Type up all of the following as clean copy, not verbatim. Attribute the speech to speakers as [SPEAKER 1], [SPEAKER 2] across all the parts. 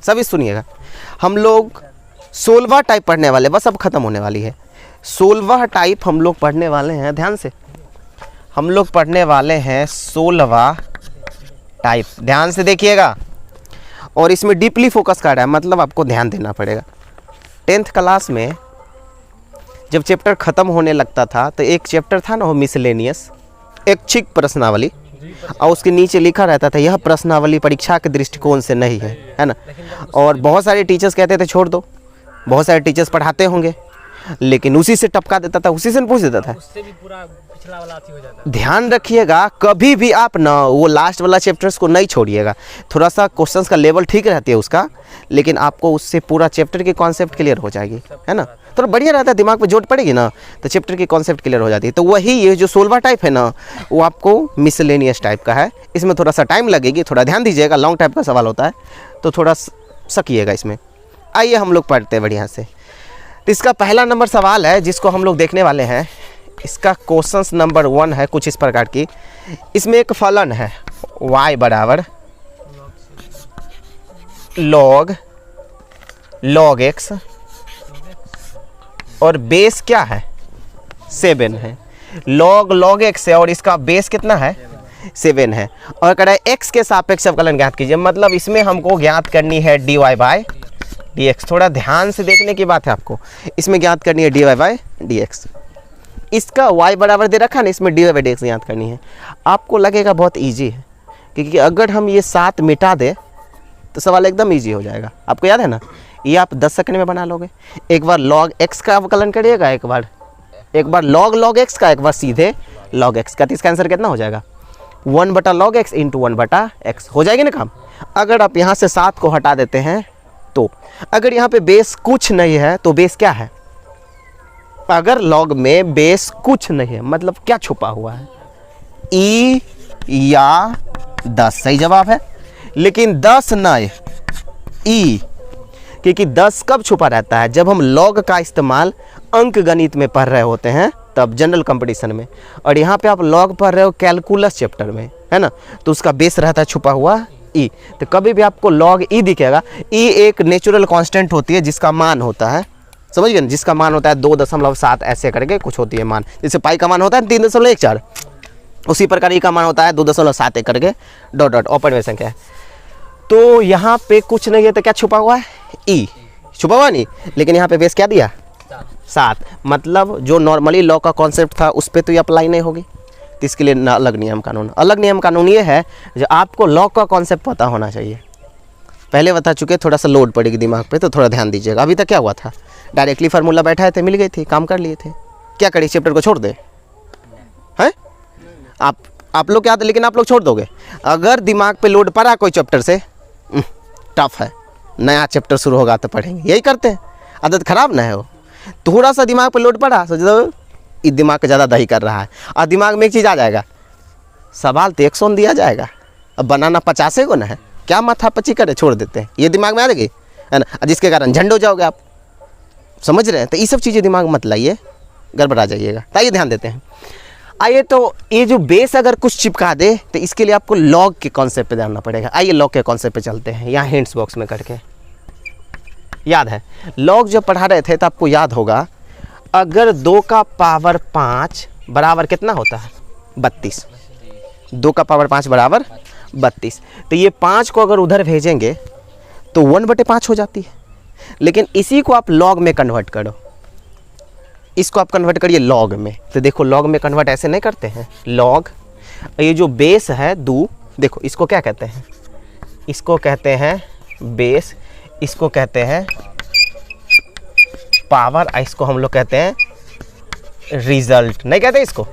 [SPEAKER 1] सभी सुनिएगा। हम लोग 16वां टाइप पढ़ने वाले, बस अब ख़त्म होने वाली है। 16वां टाइप हम लोग पढ़ने वाले हैं, ध्यान से हम लोग पढ़ने वाले हैं 16वां टाइप, ध्यान से देखिएगा। और इसमें डीपली फोकस कर रहा है, मतलब आपको ध्यान देना पड़ेगा। 10th क्लास में जब चैप्टर ख़त्म होने लगता था तो एक चैप्टर था ना वो मिसलेनियस, ऐच्छिक प्रश्नावली, और उसके नीचे लिखा रहता था यह प्रश्नावली परीक्षा के दृष्टिकोण से नहीं है ना। और बहुत सारे टीचर्स कहते थे छोड़ दो, बहुत सारे टीचर्स पढ़ाते होंगे, लेकिन उसी से टपका देता था, उसी से पूछ देता था। उससे भी पूरा पिछला वाला हो जाता। ध्यान रखिएगा, कभी भी आप ना वो लास्ट वाला चैप्टर्स को नहीं छोड़िएगा। थोड़ा सा क्वेश्चंस का लेवल ठीक रहती है उसका, लेकिन आपको उससे पूरा चैप्टर की कॉन्सेप्ट क्लियर हो जाएगी, है ना। थोड़ा बढ़िया रहता है, दिमाग पे जोट पड़ेगी ना तो चैप्टर की कॉन्सेप्ट क्लियर हो जाती है। तो वही ये जो 16वां टाइप है ना वो आपको मिसलेनियस टाइप का है। इसमें थोड़ा सा टाइम लगेगी, थोड़ा ध्यान दीजिएगा, लॉन्ग टाइप का सवाल होता है तो थोड़ा सकिएगा इसमें। आइए हम लोग पढ़ते हैं बढ़िया से। तो इसका पहला नंबर सवाल है जिसको हम लोग देखने वाले हैं। इसका क्वेश्चन नंबर 1 है कुछ इस प्रकार की। इसमें एक फलन है y बराबर log x और बेस क्या है 7 है। log x है और इसका बेस कितना है 7 है। और कह रहा है x के सापेक्ष अवकलन ज्ञात कीजिए, मतलब इसमें हमको ज्ञात करनी है dy बाय dx। थोड़ा ध्यान से देखने की बात है आपको, इसमें ज्ञात करनी है dy बाय dx। इसका y बराबर दे रखा है ना, इसमें dy बाय dx ज्ञात करनी है। आपको लगेगा बहुत इजी है, क्योंकि अगर हम ये 7 मिटा दे तो सवाल एकदम इजी हो जाएगा। आपको याद है ना, ये आप 10 सेकंड में बना लोगे। एक बार log x का अवकलन करिएगा, एक बार log x का, एक बार सीधे log x का। तो इसका आंसर कितना हो जाएगा 1/log x इंटू 1/x हो जाएगी ना काम। अगर आप यहाँ से 7 को हटा देते हैं तो अगर यहाँ पे बेस कुछ नहीं है तो बेस क्या है, अगर log में बेस कुछ नहीं है मतलब क्या छुपा हुआ है, e या 10 सही जवाब है। लेकिन 10 नहीं, e, क्योंकि 10 कब छुपा रहता है जब हम log का इस्तेमाल अंक गणित में पढ़ रहे होते हैं, तब जनरल कंपटीशन में। और यहाँ पे आप log पढ़ रहे हो कैलकुलस चैप्टर में, है ना, तो उसका बेस रहता है छुपा हुआ ई। तो कभी भी आपको log ई दिखेगा। ई एक नेचुरल कांस्टेंट होती है जिसका मान होता है, समझ गए ना, जिसका मान होता है 2.7 ऐसे करके कुछ होती है मान। जैसे पाई का मान होता है 3.14, उसी प्रकार ई का मान होता है 2.7 करके डॉट ओपन में संख्या है। तो यहाँ पे कुछ नहीं है तो क्या छुपा हुआ है, ई छुपा हुआ नहीं। लेकिन यहाँ पे बेस क्या दिया 7, मतलब जो नॉर्मली लॉ का कॉन्सेप्ट था उस पर तो ये अप्लाई नहीं होगी। तो इसके लिए अलग नियम कानून ये है जो आपको लॉ का कॉन्सेप्ट पता होना चाहिए। पहले बता चुके, थोड़ा सा लोड पड़ेगी दिमाग पे तो थोड़ा ध्यान दीजिएगा। अभी तक क्या हुआ था, डायरेक्टली फार्मूला बैठाए थे, मिल गई थी, काम कर लिए थे। क्या करें, चैप्टर को छोड़ दे हैं आप लोग क्या, लेकिन आप लोग छोड़ दोगे। अगर दिमाग पे लोड पड़ा कोई चैप्टर से, टफ है, नया चैप्टर शुरू होगा तो पढ़ेंगे, यही करते हैं, आदत खराब ना है वो। थोड़ा सा दिमाग पे लोड पड़ा, सोच दो इस दिमाग का ज़्यादा दही कर रहा है, और दिमाग में एक चीज़ आ जाएगा, सवाल तो 100 दिया जाएगा, अब बनाना 50 को ना है, क्या माथा पची करे, छोड़ देते हैं। ये दिमाग में आ जाएगी, है ना, जिसके कारण झंड हो जाओगे आप, समझ रहे हैं। तो ये सब चीज़ें दिमाग मत लाइए, गड़बड़ा जाइएगा। आइए ध्यान देते हैं। आइए, तो ये जो बेस अगर कुछ चिपका दे तो इसके लिए आपको लॉग के कॉन्सेप्ट पे जानना पड़ेगा। आइए लॉग के कॉन्सेप्ट पे चलते हैं, यहाँ हिंट्स बॉक्स में करके। याद है लॉग जब पढ़ा रहे थे तो आपको याद होगा, अगर 2 का पावर 5 बराबर कितना होता है 32, 2 का पावर 5 बराबर 32। तो ये 5 को अगर उधर भेजेंगे तो 1/5 हो जाती है। लेकिन इसी को आप लॉग में कन्वर्ट करो, इसको आप कन्वर्ट करिए लॉग में। तो देखो लॉग में कन्वर्ट ऐसे नहीं करते हैं, लॉग, ये जो बेस है 2, देखो इसको क्या कहते हैं, इसको कहते हैं बेस, इसको कहते हैं पावर, इसको हम लोग कहते हैं रिजल्ट, नहीं कहते इसको।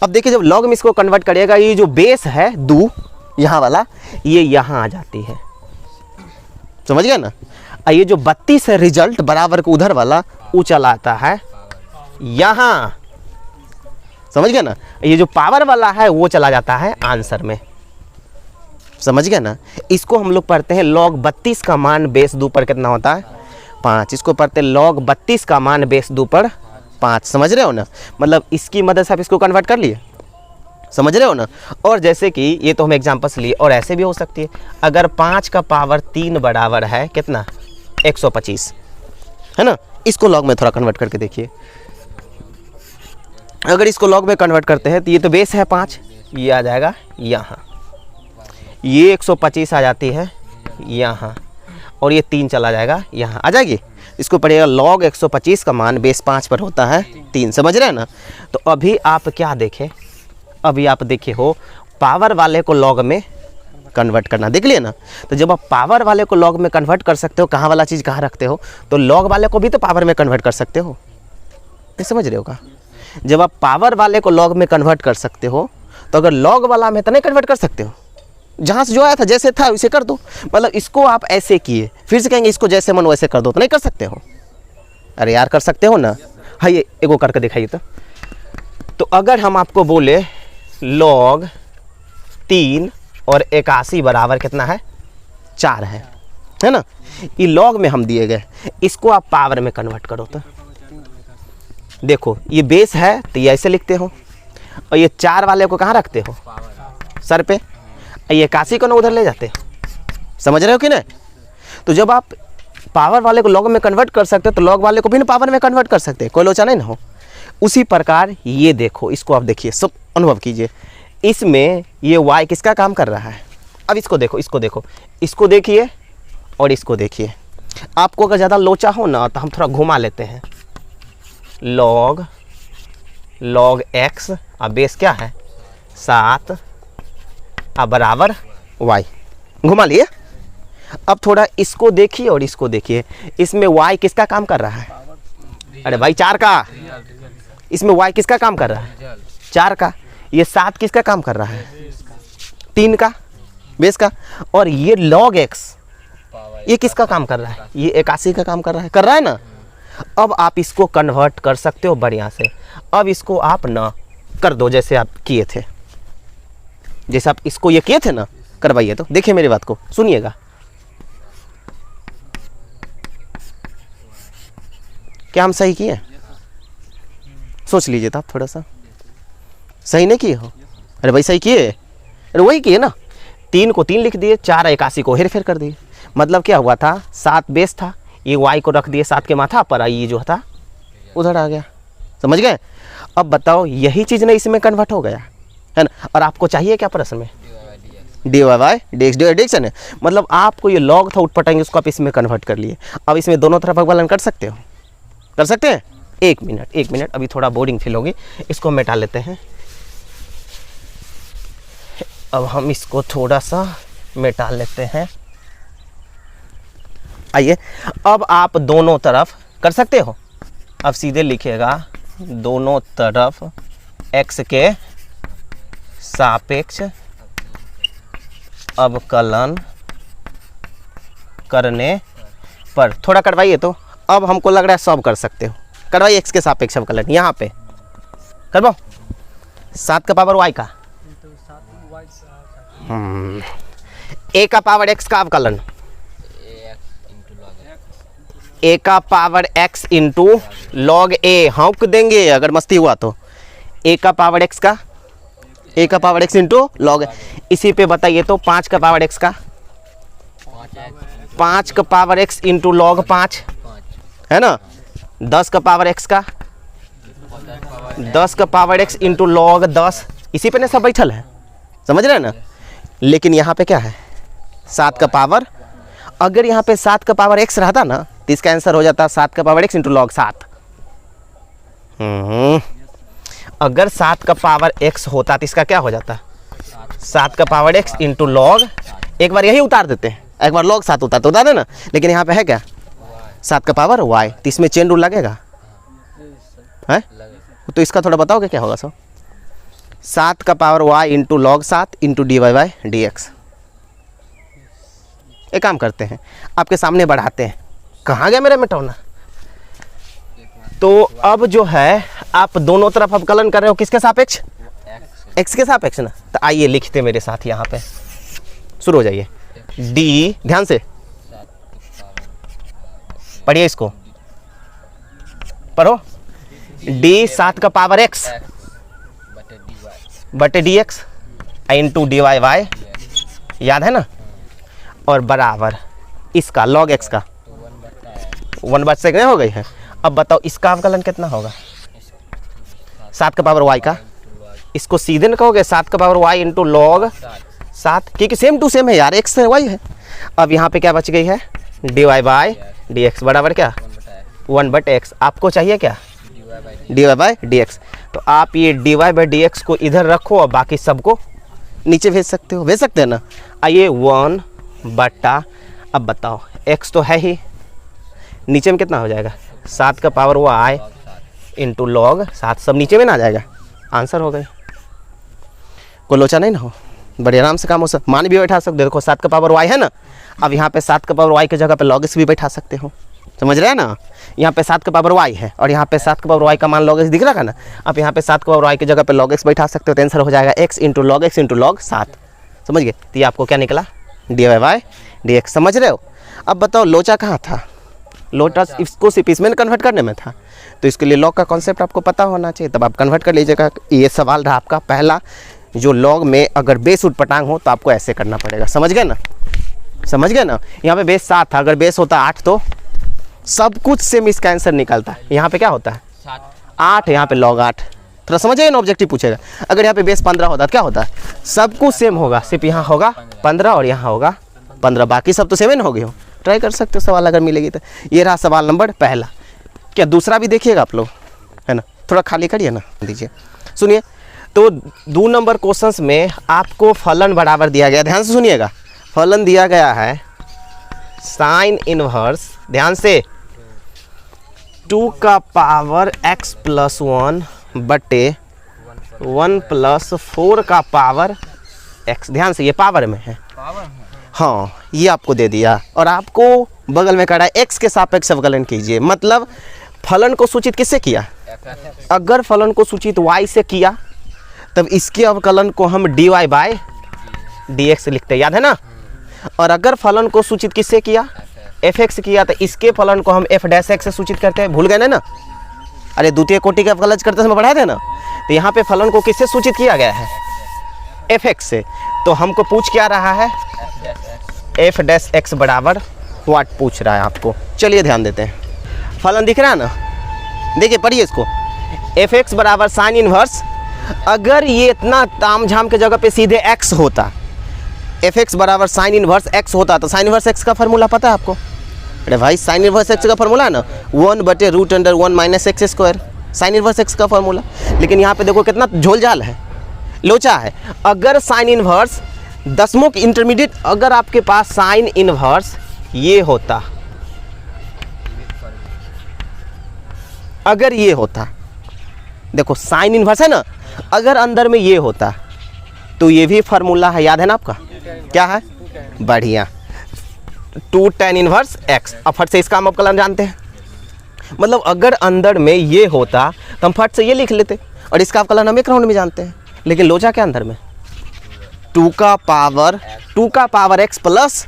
[SPEAKER 1] अब देखिए जब लॉग में इसको कन्वर्ट करिएगा, ये जो बेस है 2 यहाँ वाला, ये यहाँ आ जाती है, समझ गया ना। ये जो 32 है रिजल्ट बराबर को उधर वाला, वो चला आता है यहाँ, समझ गया ना। ये जो पावर वाला है वो चला जाता है आंसर में, समझ गया ना। इसको हम लोग पढ़ते हैं log 32 का मान बेस 2 पर कितना होता है 5। इसको पढ़ते हैं log 32 का मान बेस 2 पर 5, समझ रहे हो ना। मतलब इसकी मदद से आप इसको कन्वर्ट कर लिए, समझ रहे हो ना। और जैसे कि ये तो हम एग्जांपल्स लिए, और ऐसे भी हो सकती है, अगर 5 का पावर 3 बराबर है कितना 125, है ना। इसको लॉग में थोड़ा कन्वर्ट करके देखिए। अगर इसको लॉग में कन्वर्ट करते हैं तो ये तो बेस है 5, ये आ जाएगा यहाँ, ये 125 आ जाती है यहाँ, और ये 3 चला जाएगा यहाँ आ जाएगी। इसको पढ़िएगा लॉग 125 का मान बेस 5 पर होता है 3, समझ रहे हैं ना। तो अभी आप क्या देखें, अभी आप देखे हो पावर वाले को लॉग में कन्वर्ट करना, देख लिए ना। तो जब आप पावर वाले को लॉग में कन्वर्ट कर सकते हो, कहाँ वाला चीज़ कहाँ रखते हो, तो लॉग वाले को भी तो पावर में कन्वर्ट कर सकते हो, नहीं समझ रहे हो का। जब आप पावर वाले को लॉग में कन्वर्ट कर सकते हो, तो अगर लॉग वाला में तो नहीं कन्वर्ट कर सकते हो, जहाँ से जो आया था जैसे था वैसे कर दो। मतलब इसको आप ऐसे किए, फिर से कहेंगे इसको जैसे मन वैसे कर दो, तो नहीं कर सकते हो। अरे यार कर सकते हो ना। हाँ ये एगो करके दिखाइए तो अगर हम आपको बोले लॉग 3 और 81 बराबर कितना है 4 है ना। ये लॉग में हम दिए गए, इसको आप पावर में कन्वर्ट करो तो देखो ये बेस है तो ये ऐसे लिखते हो, और ये 4 वाले को कहाँ रखते हो सर पे, ये 81 को ना उधर ले जाते हो, समझ रहे हो कि नहीं। तो जब आप पावर वाले को लॉग में कन्वर्ट कर सकते हो तो लॉग वाले को भी ना पावर में कन्वर्ट कर सकते हैं, कोई लोचा नहीं ना हो। उसी प्रकार ये देखो, इसको आप देखिए, सब अनुभव कीजिए, इसमें ये y किसका काम कर रहा है। अब इसको देखो, इसको देखो, इसको देखिए और इसको देखिए। आपको अगर ज़्यादा लोचा हो ना तो हम थोड़ा घुमा लेते हैं, लॉग x अब बेस क्या है 7 अब बराबर y, घुमा लिए। अब थोड़ा इसको देखिए और इसको देखिए, इसमें y किसका काम कर रहा है, अरे भाई 4 का, इसमें y किसका काम कर रहा है 4 का, ये 7 किसका काम कर रहा है 3 का बेस का, और ये log x ये किसका काम कर रहा है, ये 81 का काम कर रहा है ना। अब आप इसको कन्वर्ट कर सकते हो बढ़िया से। अब इसको आप ना कर दो जैसे आप किए थे, जैसे आप इसको ये किए थे ना, करवाइए। तो देखिए मेरी बात को सुनिएगा, क्या हम सही किए, सोच लीजिए तो आप थोड़ा सा, सही नहीं किए हो। अरे भाई सही किए, अरे वही किए ना, 3 को 3 लिख दिए, 4 81 को हेर फेर कर दिए। मतलब क्या हुआ था 7 बेस था, ये y को रख दिए 7 के माथा पर, ये जो था उधर आ गया, समझ गए। अब बताओ यही चीज़ ना इसमें कन्वर्ट हो गया है ना। और आपको चाहिए क्या प्रश्न में dy है, मतलब आपको ये लॉग था उठपटाएंगे, उसको आप इसमें कन्वर्ट कर लिए। अब इसमें दोनों तरफ अवकलन कर सकते हो, कर सकते हैं। एक मिनट अभी थोड़ा बोरिंग फील होगी, इसको मिटा लेते हैं। अब हम इसको थोड़ा सा मिटा लेते हैं। आइए अब आप दोनों तरफ कर सकते हो। अब सीधे लिखिएगा दोनों तरफ x के सापेक्ष अवकलन करने पर, थोड़ा करवाइए। तो अब हमको लग रहा है सब कर सकते हो, करवाइए x के सापेक्ष अवकलन, यहाँ पे करवाओ 7 का पावर y का, a का पावर x का अवकलन, a का power x into log a, हाँक देंगे अगर मस्ती हुआ तो, a का पावर x का, a का पावर x इंटू लॉग। इसी पे बताइए तो 5 का पावर x का, 5 का पावर x इंटू लॉग 5 है ना। 10 का पावर x का, 10 का पावर x इंटू लॉग 10, इसी पे ना सब बैठल है, समझ रहे हैं ना। लेकिन यहाँ पे क्या है 7 का पावर, अगर यहाँ पे 7 का पावर x रहता ना तो इसका आंसर हो जाता 7 का पावर x इंटू लॉग 7। अगर 7 का पावर x होता तो इसका क्या हो जाता 7 का पावर x इंटू लॉग, एक बार यही उतार देते हैं, एक बार लॉग 7 उतार देना। लेकिन यहाँ पे है क्या 7 का पावर y, तो इसमें चेन रूल लगेगा है। तो इसका थोड़ा बताओगे क्या होगा। 7 का power y into log 7 into D Y by D X. एक काम करते हैं, आपके सामने बढ़ाते हैं, कहाँ गया मेरा मिटाना। तो अब जो है आप दोनों तरफ अवकलन कर रहे हो किसके सापेक्ष, x के सापेक्ष ना। तो आइए लिखते मेरे साथ, यहाँ पे शुरू हो जाइए। d, ध्यान से पढ़िए, इसको पढ़ो। d 7 का पावर x बटे D X into D Y Y, याद है ना, और बराबर इसका लॉग एक्स का 1/sec हो गई है। अब बताओ इसका अवकलन कितना होगा, 7 का पावर वाई का, इसको सीधे न कहोगे 7 का पावर वाई इंटू लॉग 7, क्योंकि सेम टू सेम है यार, एक्स से वाई है। अब यहाँ पे क्या बच गई है, D Y by D X बराबर क्या 1/x। आपको चाहिए क्या D Y by D X, तो आप ये D Y by D X को इधर रखो और बाकी सबको नीचे भेज सकते हो, भेज सकते हैं ना। आइए 1/, अब बताओ x तो है ही, नीचे में कितना हो जाएगा 7 का पावर वाई इंटू लॉग 7, सब नीचे में ना आ जाएगा, आंसर हो गई। कोई लोचा नहीं ना हो, बड़े आराम से काम हो सकता, मान भी बैठा सकते हो, देखो 7 का पावर वाई है ना, अब यहाँ पे 7 का पावर वाई की जगह पे लॉग एक्स भी बैठा सकते हो, समझ रहे हैं ना। यहाँ पे 7 का पावर वाई है और यहाँ पे 7 का पावर वाई का मान लॉग एक्स दिख रहा है ना, अब यहाँ पे 7 का पावर वाई की जगह पे लॉग एक्स बैठा सकते हो, तो आंसर हो जाएगा x into log X into log 7, समझ गए। तो ये आपको क्या निकला डी वाई बाई डी एक्स, समझ रहे हो। अब बताओ लोचा कहाँ था, लोटा इसको सिर्फ इसमें कन्वर्ट करने में था, तो इसके लिए लॉग का कॉन्सेप्ट आपको पता होना चाहिए, तब आप कन्वर्ट कर लीजिएगा। ये सवाल रहा आपका पहला, जो लॉग में अगर बेस उठपटांग हो तो आपको ऐसे करना पड़ेगा, समझ गए ना, समझ गए ना। यहाँ पे बेस 7 था, अगर बेस होता 8 तो सब कुछ सेम इसका आंसर निकलता। यहाँ पे क्या होता है 8, यहाँ पे लॉग 8, थोड़ा समझिए ना, ऑब्जेक्टिव पूछेगा। अगर यहाँ पे बेस 15 होता तो क्या होता है, सब कुछ सेम होगा, सिर्फ यहाँ होगा 15 और यहाँ होगा 15, बाकी सब तो सेम ही ना हो गए हो। ट्राई कर सकते हो सवाल अगर मिलेगी तो। ये रहा सवाल नंबर पहला। क्या दूसरा भी देखिएगा आप लोग, है ना, थोड़ा खाली करिए ना, दीजिए। सुनिए, तो 2 नंबर क्वेश्चंस में आपको फलन बराबर दिया गया, ध्यान से सुनिएगा, फलन दिया गया है साइन इनवर्स, ध्यान से 2 का पावर x प्लस 1 बटे 1 प्लस 4 का पावर x, ध्यान से ये पावर में है, हाँ ये आपको दे दिया और आपको बगल में कहा है x के सापेक्ष अवकलन कीजिए। मतलब फलन को सूचित किससे किया, अगर फलन को सूचित y से किया तब इसके अवकलन को हम dy बाय dx लिखते, याद है ना। और अगर फलन को सूचित किससे किया, fx किया, तो इसके फलन को हम f डैश x से सूचित करते हैं, भूल गए ना। अरे द्वितीय कोटि का अवकलन करते समय पढ़ाए थे ना। तो यहाँ पे फलन को किससे सूचित किया गया है, fx से। तो हमको पूछ क्या रहा है, f डैश x बराबर व्हाट पूछ रहा है आपको। चलिए ध्यान देते हैं, फलन दिख रहा है ना, देखिए पढ़िए इसको, fx बराबर साइन इनवर्स, अगर ये इतना तामझाम के जगह पे सीधे x होता, fx बराबर साइन इनवर्स x होता, तो साइन इनवर्स x का फॉर्मूला पता है आपको। अरे भाई साइन इनवर्स x का फॉर्मूला है ना 1/√1 minus x square, sine inverse x का फॉर्मूला। लेकिन यहाँ पे देखो कितना झोलझाल है, लोचा है। अगर साइन इनवर्स दसमों की इंटरमीडिएट, अगर आपके पास साइन इनवर्स ये होता, अगर ये होता, देखो साइन इनवर्स है ना, अगर अंदर में ये होता तो ये भी फार्मूला है, याद है ना आपका, क्या है, बढ़िया 2 tan इनवर्स x। अब फट से इसका हम अवकलन जानते हैं, मतलब अगर अंदर में ये होता तो हम फट से ये लिख लेते और इसका अवकलन हम एक राउंड में जानते हैं। लेकिन लोचा के अंदर में 2 का पावर x प्लस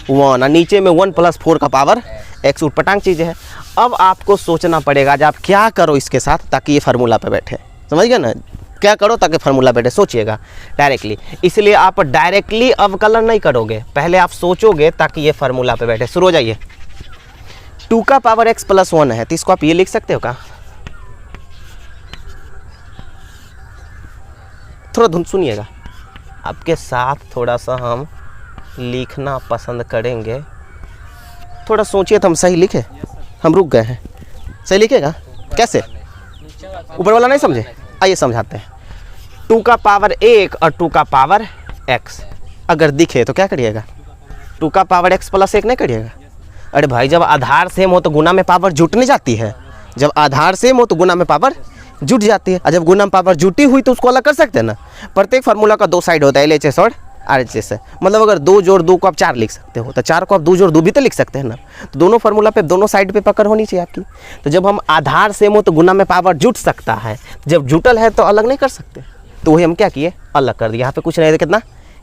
[SPEAKER 1] 1 और नीचे में 1 प्लस 4 का पावर x, उटपटांग चीज़ है। अब आपको सोचना पड़ेगा जब आप क्या करो इसके साथ ताकि ये फार्मूला पे बैठे, समझ गए ना, क्या करो ताकि फार्मूला बैठे, सोचिएगा डायरेक्टली। इसलिए आप डायरेक्टली अवकलन नहीं करोगे, पहले आप सोचोगे ताकि ये फार्मूला पे बैठे। शुरू हो जाइए, 2 का पावर x प्लस 1 है, तो इसको आप ये लिख सकते हो क्या, थोड़ा धुन सुनिएगा, आपके साथ थोड़ा सा हम लिखना पसंद करेंगे, थोड़ा सोचिए तो हम सही लिखे, हम रुक गए हैं, सही लिखेगा कैसे, ऊपर वाला नहीं समझे, आइए समझाते हैं। 2 का पावर 1 और 2 का पावर x अगर दिखे तो क्या करिएगा, 2 का पावर x प्लस 1 नहीं करिएगा। अरे भाई जब आधार सेम हो तो गुना में पावर जुटने जाती है, जब आधार सेम हो तो गुना में पावर जुट जाती है, और जब गुना में पावर जुटी हुई तो उसको अलग कर सकते हैं ना। प्रत्येक फार्मूला का 2 साइड होता है, LHS और RHS है, मतलब अगर 2 जोड़ 2 को आप 4 लिख सकते हो, तो 4 को आप 2 जोड़ 2 भी तो लिख सकते हैं ना। तो दोनों फार्मूला पे दोनों साइड पे पकड़ होनी चाहिए आपकी। तो जब हम आधार सेम हो तो गुना में पावर जुट सकता है, जब जुटल है तो अलग नहीं कर सकते, तो वही हम क्या किए, अलग कर दिए। यहाँ पे कुछ नहीं है, कितना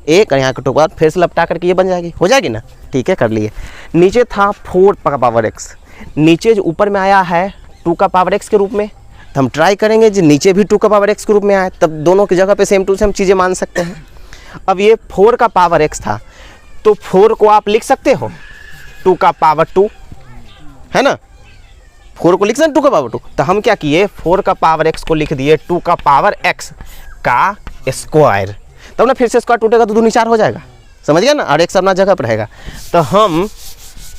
[SPEAKER 1] 1 और यहाँ का 2 बार फिर से लपटा करके ये बन जाएगी, हो जाएगी ना, ठीक है कर लिए। नीचे था 4 का पावर x, नीचे जो ऊपर में आया है 2 का पावर x के रूप में, तो हम ट्राई करेंगे जो नीचे भी 2 का पावर x के रूप में आए, तब दोनों की जगह पे सेम टू सेम चीज़ें मान सकते हैं। अब ये 4 का पावर x था, तो 4 को आप लिख सकते हो 2 का पावर 2, है ना, 4 को लिख सकते 2 का पावर 2। तो हम क्या किए, 4 का पावर x को लिख दिए 2 का पावर x का स्क्वायर। तब ना फिर से स्क्वायर टूटेगा तो 2 4 हो जाएगा, समझ गया ना, और x अपना जगह पर रहेगा। तो हम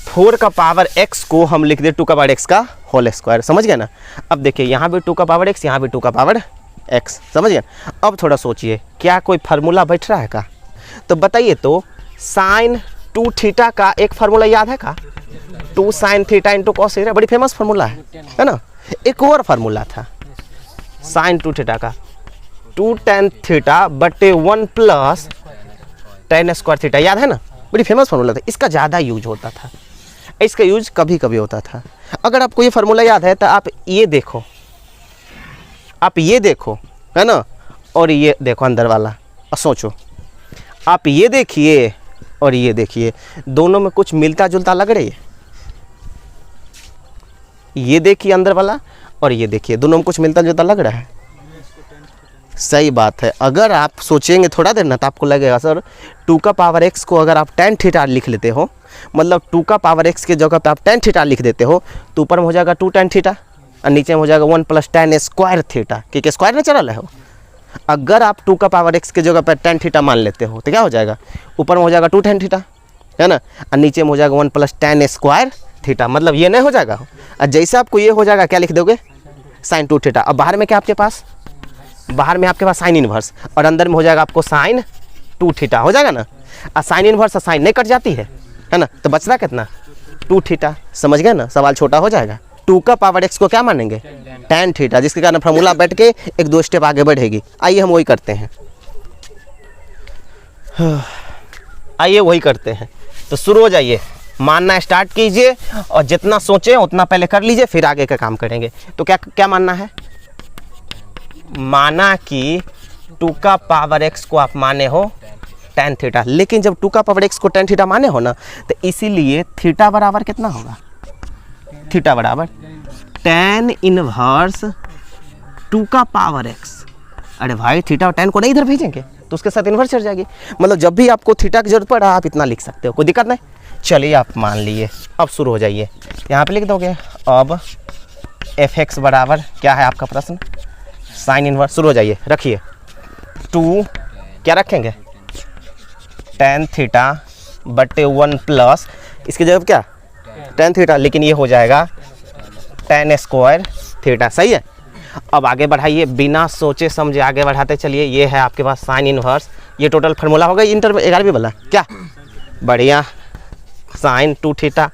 [SPEAKER 1] 4 का पावर x को हम लिख दे 2 का पावर x का होल स्क्वायर, समझ गया ना। अब देखिए यहाँ भी 2 का पावर x, यहाँ भी 2 का पावर x, समझ गया। अब थोड़ा सोचिए, क्या कोई फार्मूला बैठ रहा है का? तो बताइए तो, साइन 2 थीटा का एक फार्मूला याद है का? 2 sine theta into cos theta, बड़ी फेमस फार्मूला है ना। एक और फार्मूला था साइन 2 थीटा का, 2 tan थीटा बटे 1 प्लस tan स्क्वायर थीटा, याद है ना, बड़ी फेमस फार्मूला था। इसका ज़्यादा यूज होता था, इसका यूज कभी कभी होता था। अगर आपको ये फार्मूला याद है तो आप ये देखो, आप ये देखो, है ना, और ये देखो अंदर वाला, और सोचो, आप ये देखिए और ये देखिए, दोनों में कुछ मिलता जुलता लग रही है। ये देखिए अंदर वाला और ये देखिए, दोनों में कुछ मिलता जुलता लग रहा है। सही बात है। अगर आप सोचेंगे थोड़ा देर ना तो आपको लगेगा सर 2 का पावर x को अगर आप tan थीटा लिख लेते हो, मतलब 2 का पावर x के जगह पे आप tan थीटा लिख देते हो, तो ऊपर में हो जाएगा 2 tan थीटा और नीचे में हो जाएगा 1 प्लस tan स्क्वायर थीटा, क्योंकि स्क्वायर में चल रहा हो। अगर आप 2 का पावर x के जगह पर tan थीटा मान लेते हो तो क्या हो जाएगा, ऊपर में हो जाएगा 2 tan थीटा, है ना, और नीचे में हो जाएगा 1 प्लस tan स्क्वायर थीटा, मतलब ये नहीं हो जाएगा। और जैसे आपको ये हो जाएगा, क्या लिख दोगे, साइन 2 थीटा। अब बाहर में क्या आपके पास, बाहर में आपके पास साइन इनवर्स, और अंदर में हो जाएगा आपको साइन 2 थीटा, हो जाएगा ना। और साइन इनवर्स और साइन नहीं कट जाती है ना, तो बचता कितना, 2 थीटा, समझ गए ना, सवाल छोटा हो जाएगा। 2 का पावर x को क्या मानेंगे, tan थीटा, जिसके कारण फार्मूला बैठ के 1-2 स्टेप आगे बढ़ेगी। आइए हम वही करते हैं, आइए वही करते हैं। तो शुरू हो जाइए, मानना स्टार्ट कीजिए, और जितना सोचें उतना पहले कर लीजिए, फिर आगे का काम करेंगे। तो क्या क्या मानना है, माना कि 2 का पावर x को आप माने हो tan थीटा, लेकिन जब 2 का पावर x को tan थीटा माने हो ना, तो इसीलिए थीटा बराबर कितना होगा, थीटा बराबर tan इनवर्स 2 का पावर x। अरे भाई थीटा और tan को नहीं इधर भेजेंगे तो उसके साथ इन्वर्स चढ़ जाएगी, मतलब जब भी आपको थीटा की जरूरत पड़ा आप इतना लिख सकते हो, कोई दिक्कत नहीं। चलिए आप मान लिए, अब शुरू हो जाइए, यहाँ पे लिख दोगे अब fx बराबर क्या है आपका प्रश्न, साइन इनवर्स। शुरू हो जाइए, रखिए 2 क्या रखेंगे, tan थीटा बटे 1 प्लस, इसकी जगह क्या tan थीटा, लेकिन ये हो जाएगा tan स्क्वायर थीटा, सही है। अब आगे बढ़ाइए, बिना सोचे समझे आगे बढ़ाते चलिए। ये है आपके पास साइन इनवर्स, ये टोटल फार्मूला होगा इंटर में 11वीं वाला, क्या बढ़िया, साइन 2 थीटा।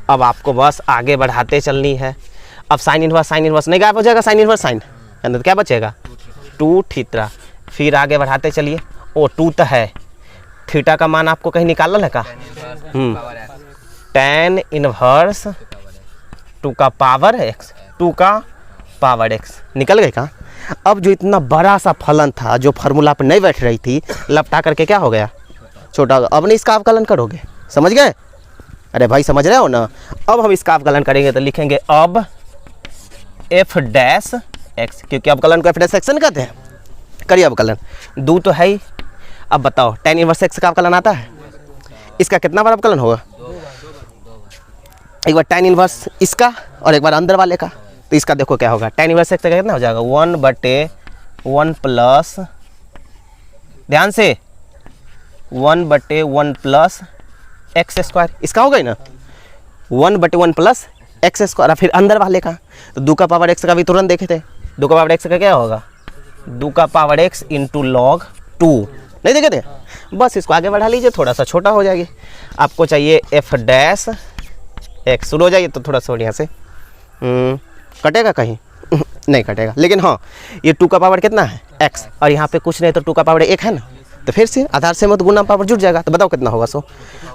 [SPEAKER 1] अब आपको बस आगे बढ़ाते चलनी है। अब साइन इनवर्स नहीं गायब हो जाएगा, साइन इनवर्स साइन, तो क्या बचेगा 2 थीटा। फिर आगे बढ़ाते चलिए, ओ 2 तो है, थीटा का मान आपको कहीं निकालना है का, tan इनवर्स 2 का पावर x, 2 का पावर x निकल गए का। अब जो इतना बड़ा सा फलन था, जो फार्मूला पर नहीं बैठ रही थी, लपटा करके क्या हो गया, छोटा हो गया। अब नहीं इसका अवकलन करोगे, समझ गए, अरे भाई समझ रहे हो ना। अब हम इसका अवकलन करेंगे तो लिखेंगे अब f डैश x, क्योंकि अवकलन को f डैश x कहते हैं। करिए अवकलन, 2 तो है ही। अब बताओ tan इनवर्स x का अवकलन आता है, इसका कितना बार अवकलन होगा, एक बार tan इनवर्स इसका और एक बार अंदर वाले का। तो इसका देखो क्या होगा, tan इनवर्स x का कितना हो जाएगा 1/1 प्लस, ध्यान से 1/1 प्लस एक्स स्क्वायर, इसका होगा ही ना 1/1 प्लस एक्स स्क्वायर। और फिर अंदर वाले का तो 2 का पावर x का भी तुरंत देखे थे, 2 का पावर x का क्या होगा, 2 का पावर x इंटू लॉग 2, नहीं देखे थे। बस इसको आगे बढ़ा लीजिए, थोड़ा सा छोटा हो जाएगी। आपको चाहिए f डैश x, शुरू हो जाइए तो थोड़ा सा बढ़िया से, कटेगा कहीं नहीं कटेगा, लेकिन हाँ ये 2 का पावर कितना है x, और यहाँ पे कुछ नहीं तो 2 का पावर 1 है ना, तो फिर से आधार से मत गुना पावर जुड़ जाएगा। तो बताओ कितना होगा सो,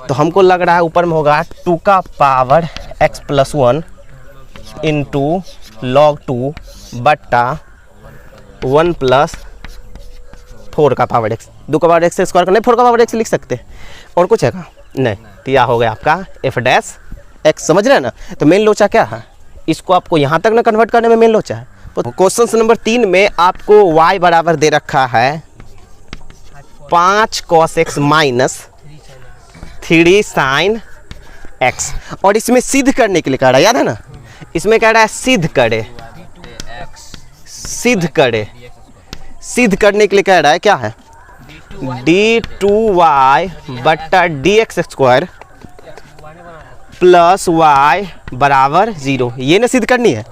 [SPEAKER 1] तो हमको लग रहा है ऊपर में होगा 2 का power x plus 1 into log 2 बट्टा 1 प्लस 4 का पावर x। 2 का पावर x स्क्वायर का नहीं 4 का पावर x लिख सकते, और कुछ है का नहीं। तो यह हो गया आपका f डैश x, समझ रहे हैं ना। तो मेन लोचा क्या है, इसको आपको यहाँ तक ना कन्वर्ट करने में मेन लोचा है, क्वेश्चन नंबर 3 में आपको y बराबर दे रखा है 5 cos x minus 3 sin x, और इसमें सिद्ध करने के लिए कह रहा है, याद है ना, इसमें कह रहा है सिद्ध करे, सिद्ध करने के लिए कह रहा है क्या है, d2y बट्टा dx स्क्वायर प्लस y बराबर 0, ये ना सिद्ध करनी है।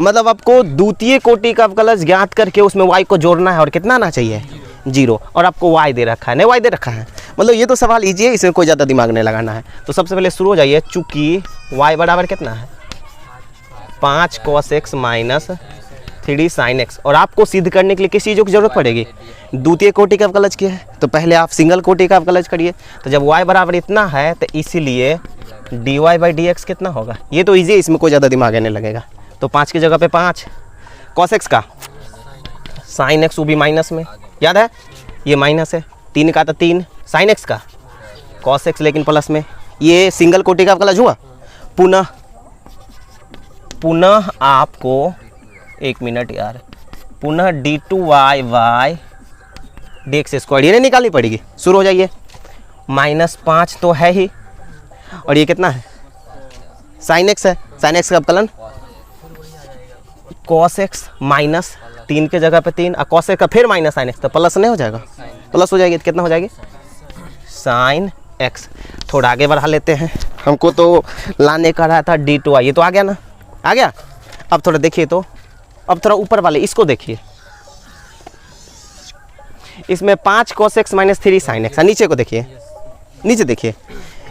[SPEAKER 1] मतलब आपको द्वितीय कोटि का अवकलज ज्ञात करके उसमें y को जोड़ना है और कितना आना चाहिए 0, और आपको y दे रखा है, नहीं y दे रखा है, मतलब ये तो सवाल इजी है, इसमें कोई ज़्यादा दिमाग नहीं लगाना है। तो सबसे पहले शुरू हो जाइए, चूँकि y बराबर कितना है 5 cos x minus 3 sin x, और आपको सिद्ध करने के लिए किस चीज़ों की जरूरत पड़ेगी, द्वितीय कोटि का अवकलज किया है, तो पहले आप सिंगल कोटि का अवकलज करिए। तो जब y बराबर इतना है तो इसीलिए dy बाई dx कितना होगा, ये तो ईजी है, इसमें कोई ज़्यादा दिमाग नहीं लगेगा। तो 5 की जगह पे 5 cos x का sin x वो भी माइनस में, याद है ये माइनस है, 3 का तो 3 sin x का cos x लेकिन प्लस में, ये सिंगल कोटि का अवकलज हुआ। पुनः आपको एक मिनट यार, पुनः d2y बाई dx स्क्वायर ये नहीं निकालनी पड़ेगी। शुरू हो जाइए, -5 तो है ही, और ये कितना है sin x है, sin x का अवकलन cos x माइनस 3 के जगह पे 3, और cos x का फिर माइनस sin x, तो प्लस नहीं हो जाएगा, प्लस हो जाएगी, तो कितना हो जाएगी sin x। थोड़ा आगे बढ़ा लेते हैं, हमको तो लाने का रहा था d2y, ये तो आ गया ना, आ गया। अब थोड़ा देखिए, तो अब थोड़ा ऊपर वाले इसको देखिए, इसमें 5 cos x minus 3 sin x, नीचे को देखिए, नीचे देखिए,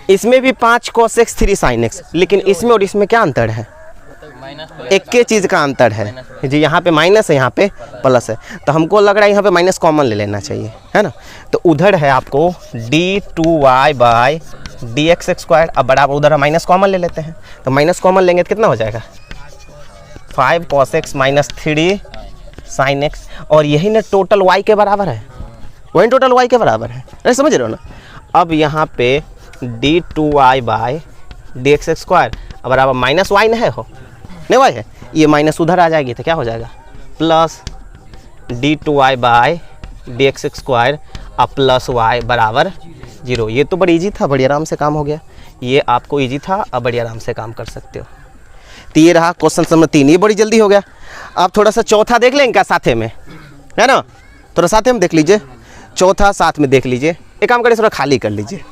[SPEAKER 1] इसमें भी 5 cos x 3 sin x, लेकिन इसमें और इसमें क्या अंतर है, एक के चीज़ का अंतर है जी, यहाँ पे माइनस है, यहाँ पे प्लस है, तो हमको लग रहा है यहाँ पे माइनस कॉमन ले लेना चाहिए, है ना। तो उधर है आपको d2y बाई dx स्क्वायर, अब बराबर उधर हम माइनस कॉमन ले लेते हैं, तो माइनस कॉमन लेंगे तो कितना हो जाएगा 5 cos x minus 3 sin x, और यही ना टोटल y के बराबर है, वही टोटल y के बराबर है, अरे समझ रहे हो ना। अब यहाँ पे d2y बाई dx स्क्वायर बराबर माइनस y नहीं हो, नहीं y है, ये माइनस उधर आ जाएगी, तो क्या हो जाएगा plus d2y by dx square अब प्लस y बराबर 0। ये तो बड़ी इजी था, बड़ी आराम से काम हो गया, ये आपको इजी था, अब बड़ी आराम से काम कर सकते हो। तो ये रहा क्वेश्चन नंबर 3, ये बड़ी जल्दी हो गया। आप थोड़ा सा चौथा देख लेंगे क्या साथे में, है ना, थोड़ा साथे में देख लीजिए, चौथा साथ में देख लीजिए, एक काम करिए थोड़ा खाली कर लीजिए।